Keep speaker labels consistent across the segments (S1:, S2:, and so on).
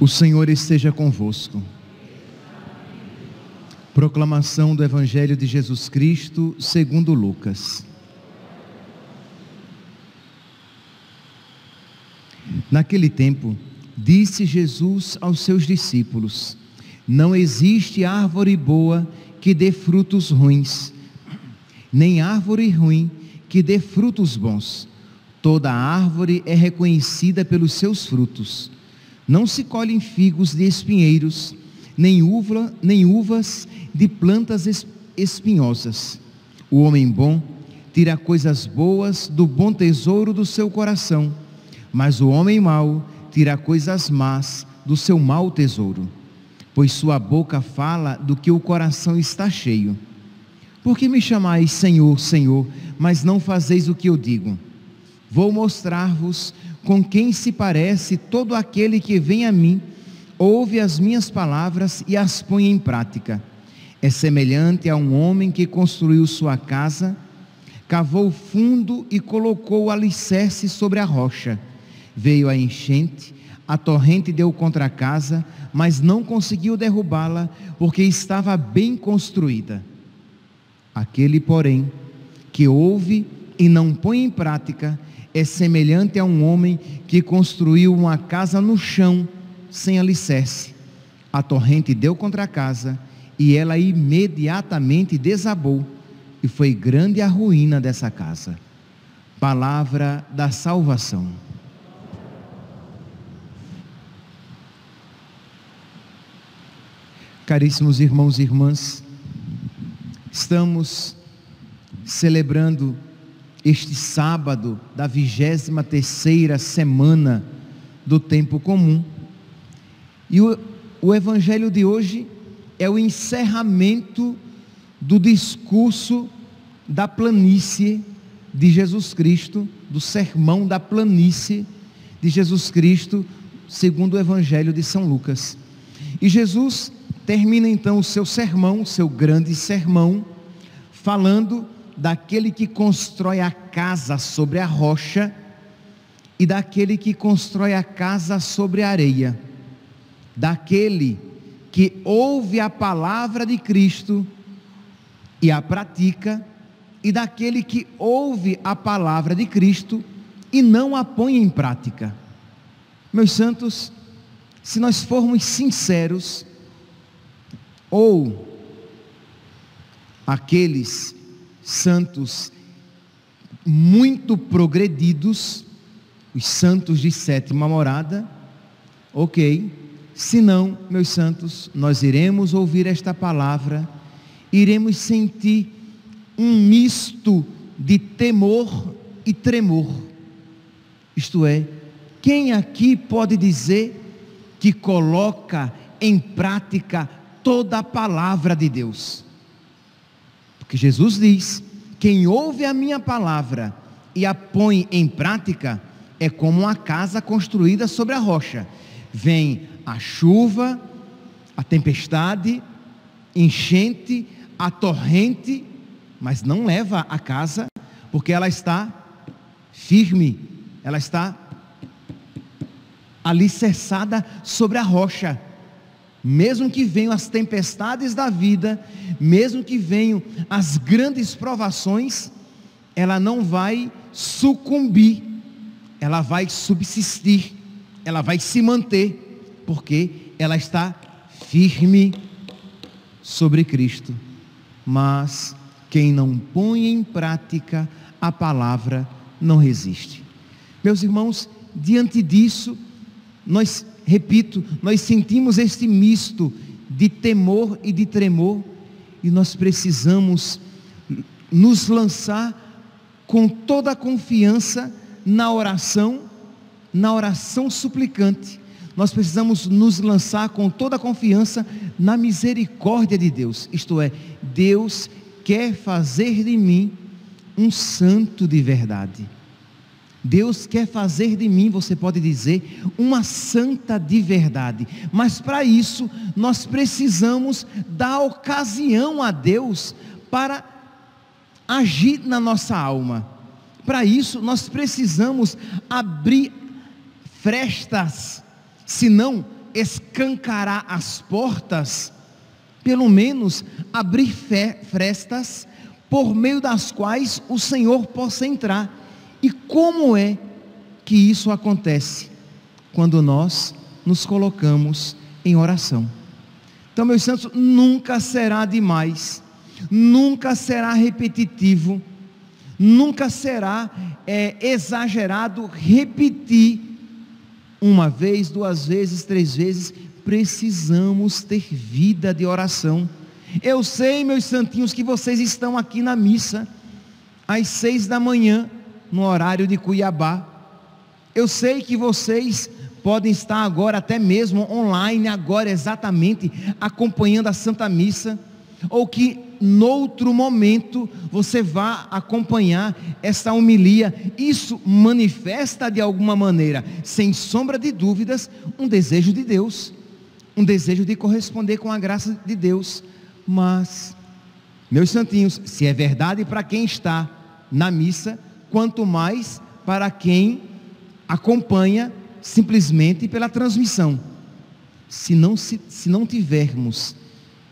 S1: O Senhor esteja convosco. Proclamação do Evangelho de Jesus Cristo segundo Lucas. Naquele tempo, disse Jesus aos seus discípulos: não existe árvore boa que dê frutos ruins, nem árvore ruim que dê frutos bons. Toda árvore é reconhecida pelos seus frutos. Não se colhem figos de espinheiros, nem uvas de plantas espinhosas. O homem bom tira coisas boas do bom tesouro do seu coração, mas o homem mau tira coisas más do seu mau tesouro. Pois sua boca fala do que o coração está cheio. Por que me chamais Senhor, Senhor, mas não fazeis o que eu digo? Vou mostrar-vos com quem se parece todo aquele que vem a mim, ouve as minhas palavras e as põe em prática. É semelhante a um homem que construiu sua casa, cavou fundo e colocou o alicerce sobre a rocha. Veio a enchente, a torrente deu contra a casa, mas não conseguiu derrubá-la, porque estava bem construída. Aquele, porém, que ouve e não põe em prática, é semelhante a um homem que construiu uma casa no chão, sem alicerce. A torrente deu contra a casa, e ela imediatamente desabou, e foi grande a ruína dessa casa. Palavra da salvação. Caríssimos irmãos e irmãs, estamos celebrando este sábado da 23ª semana do tempo comum, e o evangelho de hoje é o encerramento do discurso da planície de Jesus Cristo, do sermão da planície de Jesus Cristo, segundo o evangelho de São Lucas. E Jesus termina então o seu sermão, o seu grande sermão, falando daquele que constrói a casa sobre a rocha e daquele que constrói a casa sobre a areia, daquele que ouve a palavra de Cristo e a pratica, e daquele que ouve a palavra de Cristo e não a põe em prática. Meus santos, se nós formos sinceros, ou aqueles santos muito progredidos, os santos de sétima morada, ok. Se não, meus santos, nós iremos ouvir esta palavra, iremos sentir um misto de temor e tremor. Isto é, quem aqui pode dizer que coloca em prática toda a palavra de Deus? Porque Jesus diz: quem ouve a minha palavra e a põe em prática é como uma casa construída sobre a rocha. Vem a chuva, a tempestade, enchente, a torrente, mas não leva a casa, porque ela está firme, ela está alicerçada sobre a rocha. Mesmo que venham as tempestades da vida, mesmo que venham as grandes provações, ela não vai sucumbir, ela vai subsistir, ela vai se manter, porque ela está firme sobre Cristo. Mas quem não põe em prática a palavra não resiste. Meus irmãos, diante disso, nós sentimos este misto de temor e de tremor, e nós precisamos nos lançar com toda a confiança na oração suplicante. Nós precisamos nos lançar com toda a confiança na misericórdia de Deus. Isto é, Deus quer fazer de mim um santo de verdade. Deus quer fazer de mim, você pode dizer, uma santa de verdade. Mas para isso, nós precisamos dar ocasião a Deus para agir na nossa alma. Para isso, nós precisamos abrir frestas, se não escancarar as portas, pelo menos abrir frestas por meio das quais o Senhor possa entrar. E como é que isso acontece? Quando nós nos colocamos em oração. Então, meus santos, nunca será demais, nunca será repetitivo, nunca será exagerado repetir uma vez, 2 vezes, 3 vezes. Precisamos ter vida de oração. Eu sei, meus santinhos, que vocês estão aqui na missa às 6 da manhã, no horário de Cuiabá. Eu sei que vocês podem estar agora até mesmo online, agora exatamente, acompanhando a Santa Missa, ou que noutro momento você vá acompanhar essa homilia. Isso manifesta de alguma maneira, sem sombra de dúvidas, um desejo de Deus, um desejo de corresponder com a graça de Deus. Mas, meus santinhos, se é verdade para quem está na missa, quanto mais para quem acompanha simplesmente pela transmissão. Se não tivermos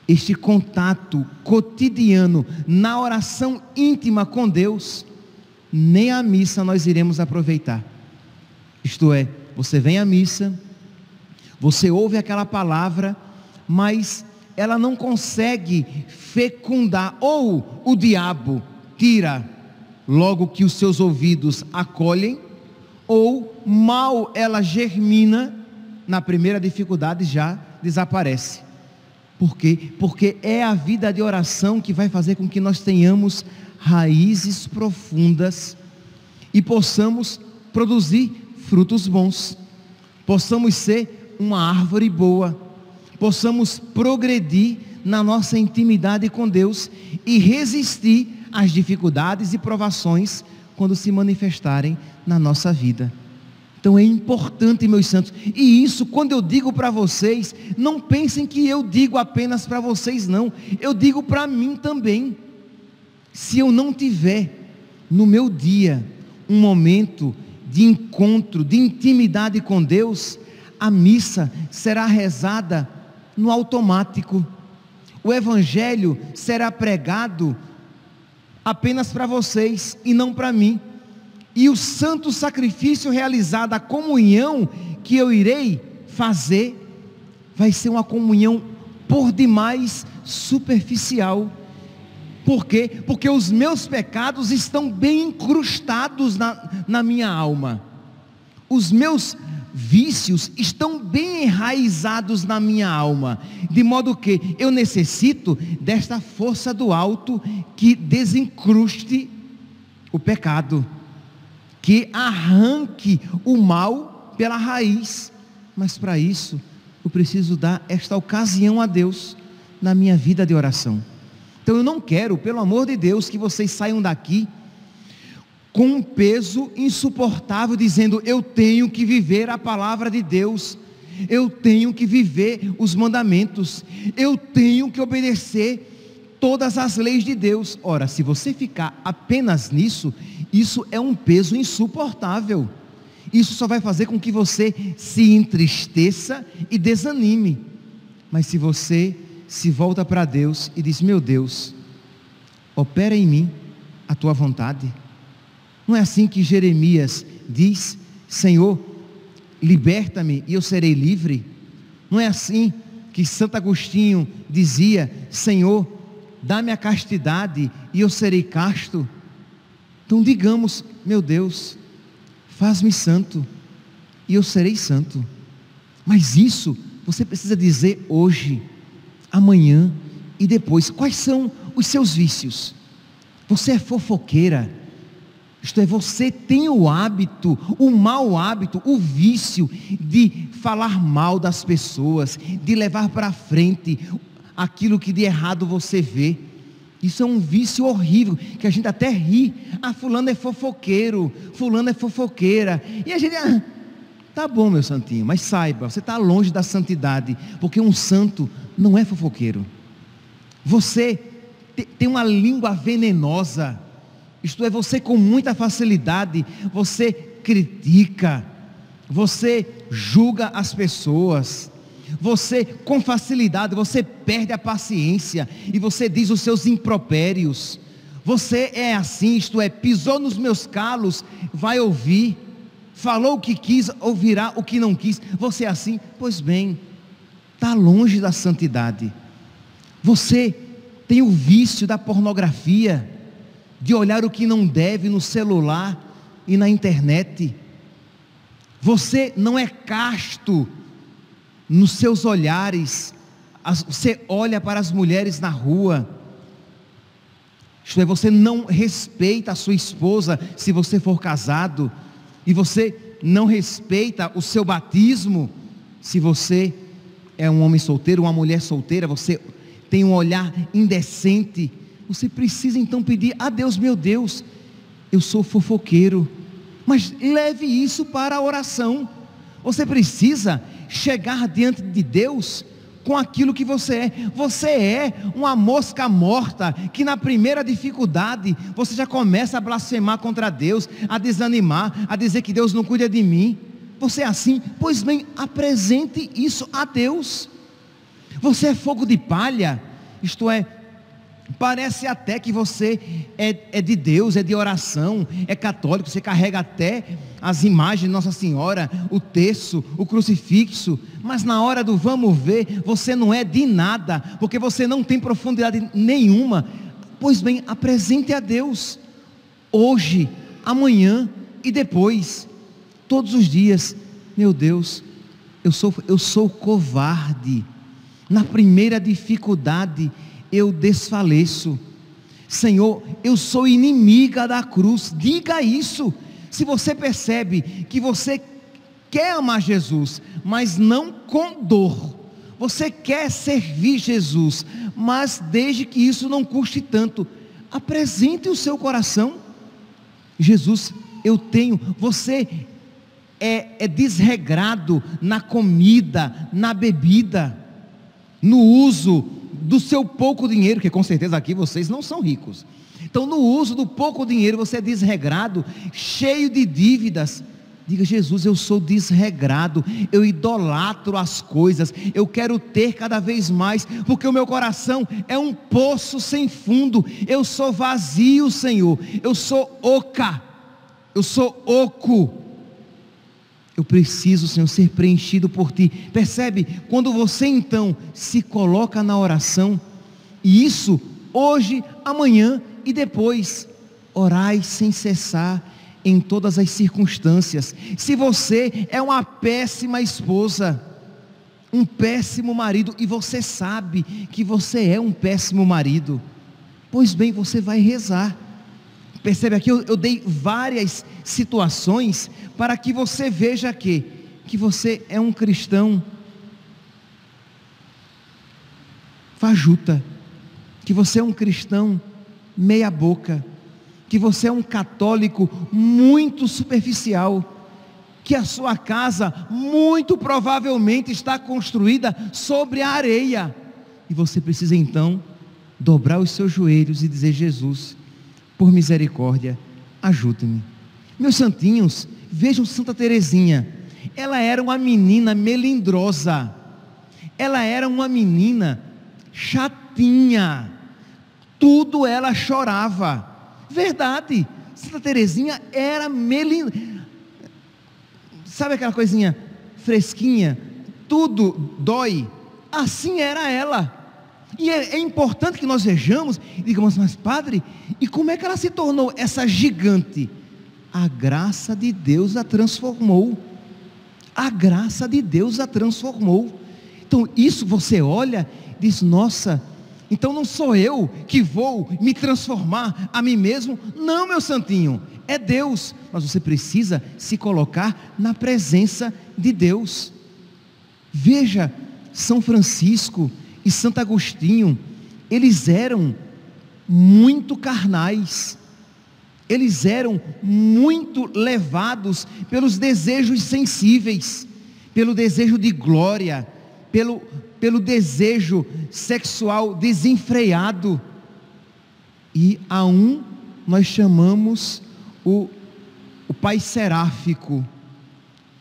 S1: este contato cotidiano na oração íntima com Deus, nem a missa nós iremos aproveitar. Isto é, você vem à missa, você ouve aquela palavra, mas ela não consegue fecundar, ou o diabo tira logo que os seus ouvidos acolhem, ou mal ela germina, na primeira dificuldade já desaparece. Por quê? Porque é a vida de oração que vai fazer com que nós tenhamos raízes profundas e possamos produzir frutos bons, possamos ser uma árvore boa, possamos progredir na nossa intimidade com Deus e resistir às dificuldades e provações quando se manifestarem na nossa vida. Então é importante, meus santos, e isso, quando eu digo para vocês, não pensem que eu digo apenas para vocês, não, eu digo para mim também. Se eu não tiver no meu dia um momento de encontro, de intimidade com Deus, a missa será rezada no automático, o evangelho será pregado apenas para vocês e não para mim. E o santo sacrifício realizado, a comunhão que eu irei fazer, vai ser uma comunhão por demais superficial. Por quê? Porque os meus pecados estão bem incrustados na minha alma. Os meus vícios estão bem enraizados na minha alma, de modo que eu necessito desta força do alto que desencruste o pecado, que arranque o mal pela raiz. Mas para isso eu preciso dar esta ocasião a Deus na minha vida de oração. Então eu não quero, pelo amor de Deus, que vocês saiam daqui com um peso insuportável, dizendo: eu tenho que viver a palavra de Deus, eu tenho que viver os mandamentos, eu tenho que obedecer todas as leis de Deus. Ora, se você ficar apenas nisso, isso é um peso insuportável. Isso só vai fazer com que você se entristeça e desanime. Mas se você se volta para Deus e diz: meu Deus, opera em mim a tua vontade. Não é assim que Jeremias diz: Senhor, liberta-me e eu serei livre? Não é assim que Santo Agostinho dizia: Senhor, dá-me a castidade e eu serei casto? Então digamos: meu Deus, faz-me santo e eu serei santo. Mas isso você precisa dizer hoje, amanhã e depois. Quais são os seus vícios? Você é fofoqueira, isto é, você tem o hábito, o mau hábito, o vício de falar mal das pessoas, de levar para frente aquilo que de errado você vê. Isso é um vício horrível, que a gente até ri. Fulano é fofoqueiro, fulano é fofoqueira. E a gente, tá bom, meu santinho, mas saiba, você está longe da santidade, porque um santo não é fofoqueiro. Você tem uma língua venenosa, isto é, você com muita facilidade, você critica, você julga as pessoas, você com facilidade, você perde a paciência, e você diz os seus impropérios. Você é assim, isto é, pisou nos meus calos, vai ouvir, falou o que quis, ouvirá o que não quis. Você é assim, pois bem, está longe da santidade. Você tem o vício da pornografia, de olhar o que não deve no celular e na internet. Você não é casto nos seus olhares. Você olha para as mulheres na rua, isto é, você não respeita a sua esposa se você for casado, e você não respeita o seu batismo se você é um homem solteiro, uma mulher solteira. Você tem um olhar indecente. Você precisa então pedir a Deus: meu Deus, eu sou fofoqueiro, mas leve isso para a oração. Você precisa chegar diante de Deus com aquilo que você é. Você é uma mosca morta, que na primeira dificuldade, você já começa a blasfemar contra Deus, a desanimar, a dizer que Deus não cuida de mim. Você é assim? Pois bem, apresente isso a Deus. Você é fogo de palha, isto é, parece até que você é de Deus, é de oração, é católico, você carrega até as imagens de Nossa Senhora, o terço, o crucifixo, mas na hora do vamos ver, você não é de nada, porque você não tem profundidade nenhuma. Pois bem, apresente a Deus, hoje, amanhã e depois, todos os dias. Meu Deus, eu sou covarde, na primeira dificuldade eu desfaleço. Senhor, eu sou inimiga da cruz. Diga isso. Se você percebe que você quer amar Jesus, mas não com dor, você quer servir Jesus, mas desde que isso não custe tanto, apresente o seu coração. Jesus, você é desregrado na comida, na bebida, no uso do seu pouco dinheiro, que com certeza aqui vocês não são ricos. Então, no uso do pouco dinheiro, você é desregrado, cheio de dívidas. Diga: Jesus, eu sou desregrado, eu idolatro as coisas, eu quero ter cada vez mais, porque o meu coração é um poço sem fundo. Eu sou vazio, Senhor, eu sou oca, eu sou oco. Eu preciso, Senhor, ser preenchido por Ti. Percebe? Quando você então se coloca na oração, e isso hoje, amanhã e depois, orai sem cessar em todas as circunstâncias. Se você é uma péssima esposa, um péssimo marido, e você sabe que você é um péssimo marido, pois bem, você vai rezar. Percebe aqui, eu dei várias situações para que você veja que você é um cristão fajuta, que você é um cristão meia boca, que você é um católico muito superficial, que a sua casa muito provavelmente está construída sobre a areia, e você precisa então dobrar os seus joelhos e dizer: Jesus, por misericórdia, ajude-me. Meus santinhos, vejam Santa Teresinha. Ela era uma menina melindrosa, ela era uma menina chatinha, tudo ela chorava. Verdade, Santa Teresinha era melindrosa. Sabe aquela coisinha fresquinha, tudo dói? Assim era ela. E é importante que nós vejamos e digamos: mas padre, e como é que ela se tornou essa gigante? A graça de Deus a transformou. A graça de Deus a transformou. Então isso você olha e diz: nossa, então não sou eu que vou me transformar a mim mesmo. Não, meu santinho, é Deus. Mas você precisa se colocar na presença de Deus. Veja, São Francisco e Santo Agostinho, eles eram muito carnais. Eles eram muito levados pelos desejos sensíveis, pelo desejo de glória, pelo desejo sexual desenfreado. E a um nós chamamos o pai seráfico,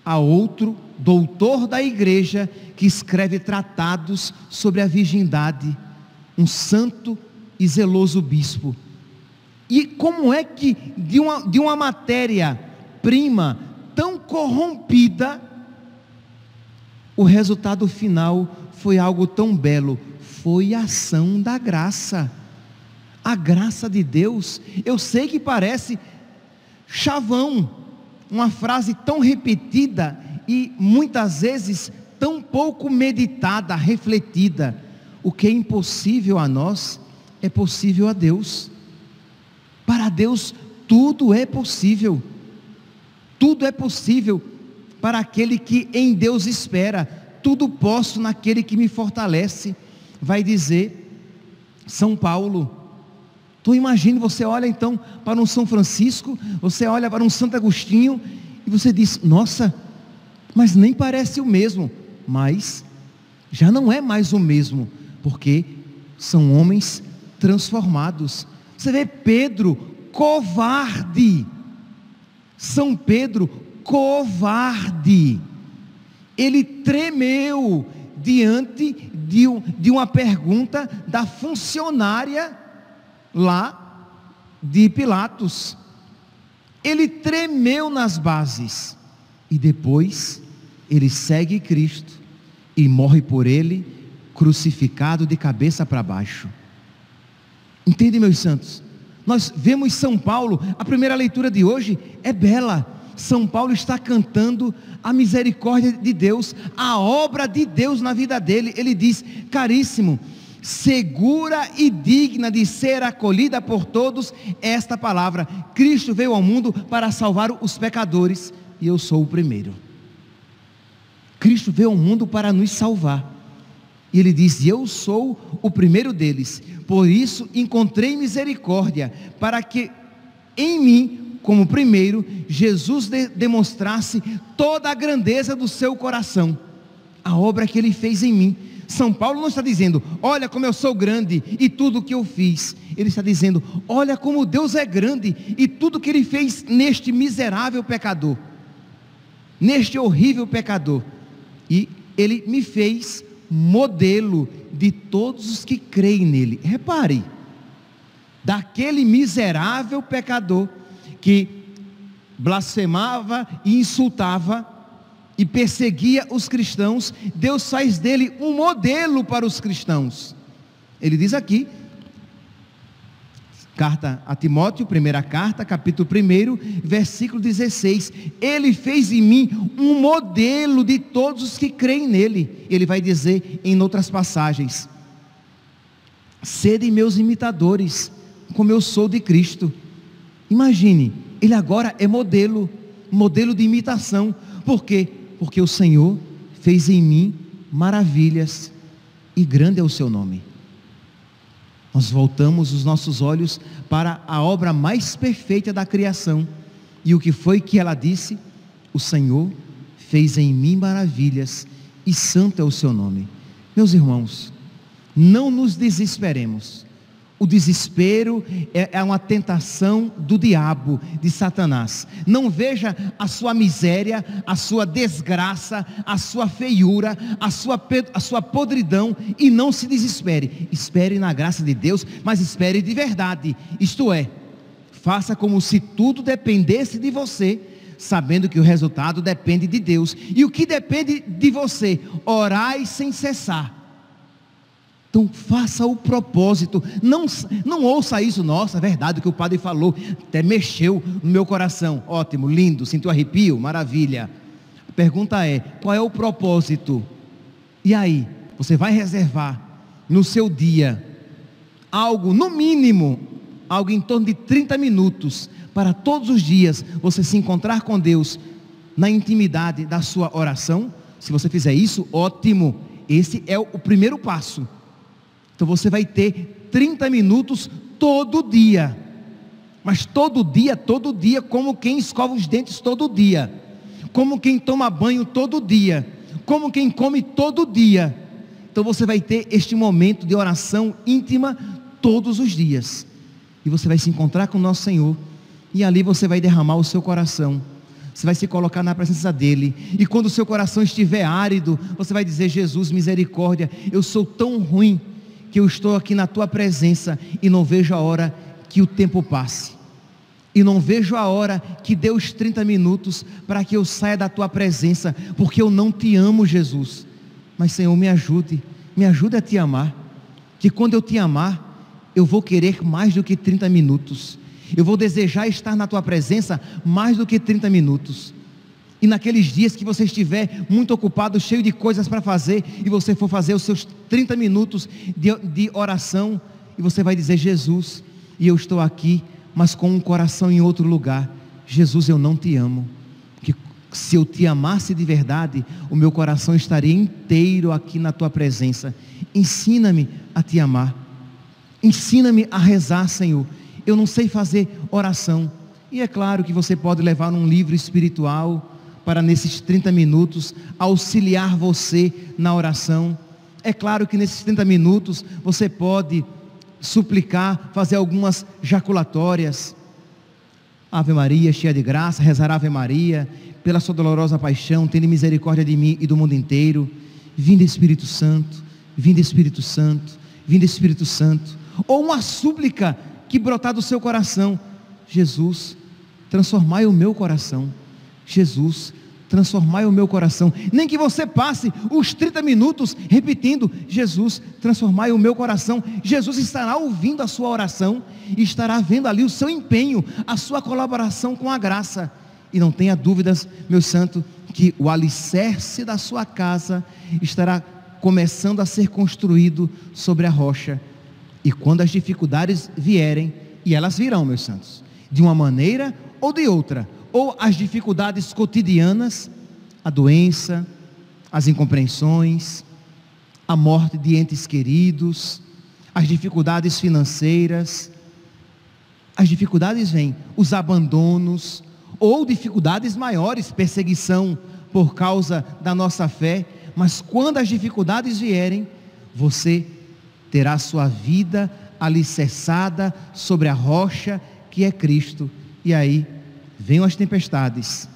S1: a outro doutor da igreja, que escreve tratados sobre a virgindade, um santo e zeloso bispo. E como é que de uma matéria-prima tão corrompida, o resultado final foi algo tão belo? Foi a ação da graça. A graça de Deus. Eu sei que parece chavão, uma frase tão repetida e muitas vezes tão pouco meditada, refletida. O que é impossível a nós é possível a Deus. Para Deus tudo é possível. Tudo é possível para aquele que em Deus espera. Tudo posso naquele que me fortalece, vai dizer São Paulo. Então imagine, você olha então para um São Francisco, você olha para um Santo Agostinho e você diz: nossa, mas nem parece o mesmo. Mas já não é mais o mesmo, porque são homens transformados. Você vê Pedro, covarde. São Pedro, covarde. Ele tremeu diante de uma pergunta da funcionária lá de Pilatos. Ele tremeu nas bases. E depois ele segue Cristo e morre por ele, crucificado de cabeça para baixo. Entende, meus santos? Nós vemos São Paulo, a primeira leitura de hoje é bela. São Paulo está cantando a misericórdia de Deus, a obra de Deus na vida dele. Ele diz: caríssimo, segura e digna de ser acolhida por todos esta palavra: Cristo veio ao mundo para salvar os pecadores, e eu sou o primeiro. Cristo veio ao mundo para nos salvar. E ele diz: eu sou o primeiro deles. Por isso encontrei misericórdia, para que em mim, como primeiro, Jesus demonstrasse toda a grandeza do seu coração, a obra que ele fez em mim. São Paulo não está dizendo: olha como eu sou grande e tudo que eu fiz. Ele está dizendo: olha como Deus é grande e tudo que ele fez neste miserável pecador, neste horrível pecador. E ele me fez modelo de todos os que creem nele. Repare, daquele miserável pecador que blasfemava e insultava e perseguia os cristãos, Deus faz dele um modelo para os cristãos. Ele diz aqui, carta a Timóteo, primeira carta, capítulo 1, versículo 16: ele fez em mim um modelo de todos os que creem nele. Ele vai dizer em outras passagens: sede meus imitadores, como eu sou de Cristo. Imagine, ele agora é modelo de imitação. Por quê? Porque o Senhor fez em mim maravilhas, e grande é o seu nome. Nós voltamos os nossos olhos para a obra mais perfeita da criação. E o que foi que ela disse? O Senhor fez em mim maravilhas, e santo é o seu nome. Meus irmãos, não nos desesperemos. O desespero é uma tentação do diabo, de Satanás. Não veja a sua miséria, a sua desgraça, a sua feiura, a sua podridão, e não se desespere. Espere na graça de Deus, mas espere de verdade. Isto é, faça como se tudo dependesse de você, sabendo que o resultado depende de Deus. E o que depende de você? Orai sem cessar. Então faça o propósito. Não ouça isso: nossa, é verdade o que o padre falou, até mexeu no meu coração. Ótimo, lindo, sentiu arrepio, maravilha. A pergunta é: qual é o propósito? E aí, você vai reservar no seu dia algo, no mínimo, algo em torno de 30 minutos, para todos os dias você se encontrar com Deus na intimidade da sua oração? Se você fizer isso, ótimo. Esse é o primeiro passo. Então você vai ter 30 minutos todo dia. Mas todo dia, como quem escova os dentes todo dia, como quem toma banho todo dia, como quem come todo dia. Então você vai ter este momento de oração íntima todos os dias, e você vai se encontrar com o nosso Senhor, e ali você vai derramar o seu coração, você vai se colocar na presença dEle, e quando o seu coração estiver árido, você vai dizer: Jesus, misericórdia, eu sou tão ruim, que eu estou aqui na Tua presença, e não vejo a hora que o tempo passe, e não vejo a hora que dê os 30 minutos, para que eu saia da Tua presença, porque eu não Te amo, Jesus. Mas Senhor, me ajude a Te amar, que quando eu Te amar, eu vou querer mais do que 30 minutos, eu vou desejar estar na Tua presença mais do que 30 minutos, e naqueles dias que você estiver muito ocupado, cheio de coisas para fazer, e você for fazer os seus 30 minutos de oração, e você vai dizer: Jesus, e eu estou aqui, mas com um coração em outro lugar. Jesus, eu não Te amo, que se eu Te amasse de verdade, o meu coração estaria inteiro aqui na Tua presença. Ensina-me a Te amar, ensina-me a rezar, Senhor. Eu não sei fazer oração, e é claro que você pode levar um livro espiritual, para nesses 30 minutos, auxiliar você na oração. É claro que nesses 30 minutos, você pode suplicar, fazer algumas jaculatórias: Ave Maria, cheia de graça, rezar Ave Maria, pela sua dolorosa paixão, tende misericórdia de mim e do mundo inteiro. Vinde Espírito Santo, vinde Espírito Santo, vinde Espírito Santo. Ou uma súplica que brotar do seu coração: Jesus, transformai o meu coração. Jesus, transformai o meu coração. Nem que você passe os 30 minutos repetindo: Jesus, transformai o meu coração. Jesus estará ouvindo a sua oração e estará vendo ali o seu empenho, a sua colaboração com a graça. E não tenha dúvidas, meu santo, que o alicerce da sua casa estará começando a ser construído sobre a rocha. E quando as dificuldades vierem, e elas virão, meus santos, de uma maneira ou de outra, ou as dificuldades cotidianas, a doença, as incompreensões, a morte de entes queridos, as dificuldades financeiras, as dificuldades vêm, os abandonos, ou dificuldades maiores, perseguição por causa da nossa fé. Mas quando as dificuldades vierem, você terá sua vida alicerçada sobre a rocha que é Cristo. E aí venham as tempestades,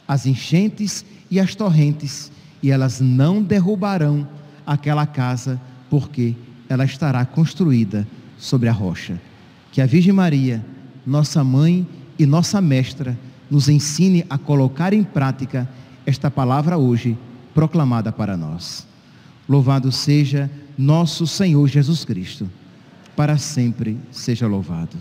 S1: as enchentes e as torrentes, e elas não derrubarão aquela casa, porque ela estará construída sobre a rocha. Que a Virgem Maria, nossa mãe e nossa mestra, nos ensine a colocar em prática esta palavra hoje proclamada para nós. Louvado seja nosso Senhor Jesus Cristo, para sempre seja louvado.